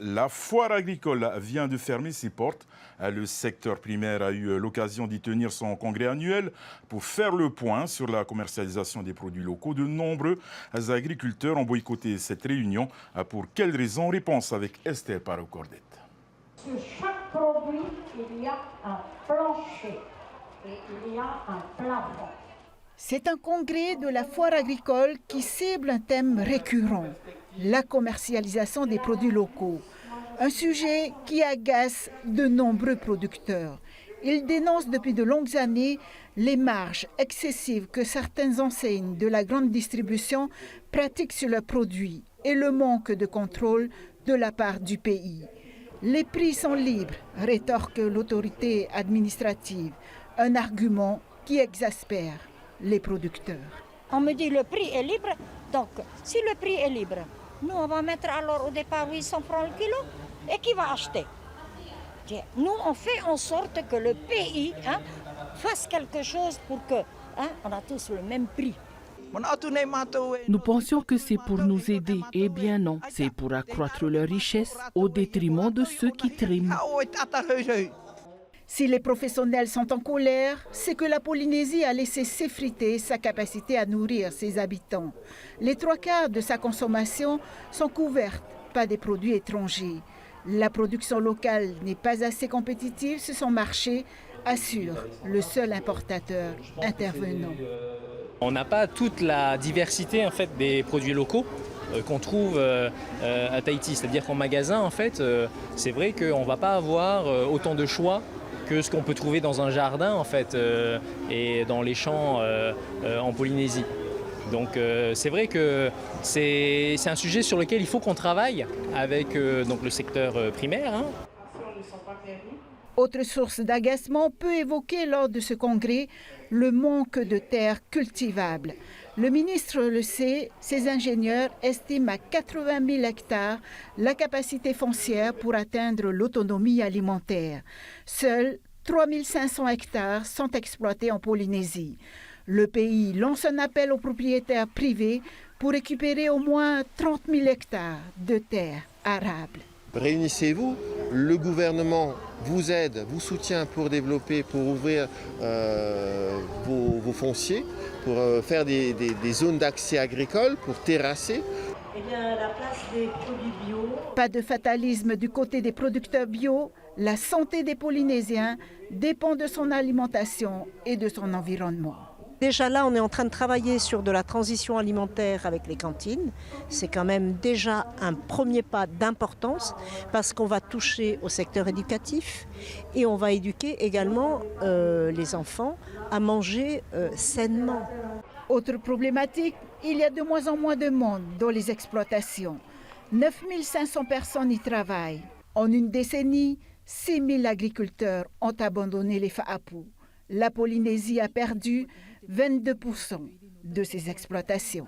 La foire agricole vient de fermer ses portes. Le secteur primaire a eu l'occasion d'y tenir son congrès annuel pour faire le point sur la commercialisation des produits locaux. De nombreux agriculteurs ont boycotté cette réunion. Pour quelles raisons? Réponse avec Esther Parocordette. Sur chaque produit, il y a un plancher et il y a un plafond. C'est un congrès de la foire agricole qui cible un thème récurrent, la commercialisation des produits locaux. Un sujet qui agace de nombreux producteurs. Ils dénoncent depuis de longues années les marges excessives que certaines enseignes de la grande distribution pratiquent sur leurs produits et le manque de contrôle de la part du pays. Les prix sont libres, rétorque l'autorité administrative, un argument qui exaspère les producteurs. On me dit le prix est libre, donc si le prix est libre, nous on va mettre alors au départ 800 francs le kilo et qui va acheter? Nous on fait en sorte que le pays fasse quelque chose pour que on a tous le même prix. Nous pensions que c'est pour nous aider. Eh bien non, c'est pour accroître leur richesse au détriment de ceux qui triment. Si les professionnels sont en colère, c'est que la Polynésie a laissé s'effriter sa capacité à nourrir ses habitants. Les 3/4 de sa consommation sont couvertes par des produits étrangers. La production locale n'est pas assez compétitive sur son marché, assure le seul importateur intervenant. On n'a pas toute la diversité en fait, des produits locaux qu'on trouve à Tahiti. C'est-à-dire qu'en magasin, en fait, c'est vrai qu'on ne va pas avoir autant de choix que ce qu'on peut trouver dans un jardin en fait, et dans les champs en Polynésie. Donc c'est vrai que c'est un sujet sur lequel il faut qu'on travaille avec donc le secteur primaire. Autre source d'agacement peut évoquer lors de ce congrès le manque de terres cultivables. Le ministre le sait, ses ingénieurs estiment à 80 000 hectares la capacité foncière pour atteindre l'autonomie alimentaire. Seuls 3 500 hectares sont exploités en Polynésie. Le pays lance un appel aux propriétaires privés pour récupérer au moins 30 000 hectares de terres arables. Réunissez-vous, le gouvernement vous aide, vous soutient pour développer, pour ouvrir vos fonciers, pour faire des zones d'accès agricole, pour terrasser. Eh bien, la place des produits bio. Pas de fatalisme du côté des producteurs bio. La santé des Polynésiens dépend de son alimentation et de son environnement. Déjà là, on est en train de travailler sur de la transition alimentaire avec les cantines. C'est quand même déjà un premier pas d'importance parce qu'on va toucher au secteur éducatif et on va éduquer également les enfants à manger sainement. Autre problématique, il y a de moins en moins de monde dans les exploitations. 9 500 personnes y travaillent. En une décennie, 6 000 agriculteurs ont abandonné les Fa'apu. La Polynésie a perdu 22% de ses exploitations.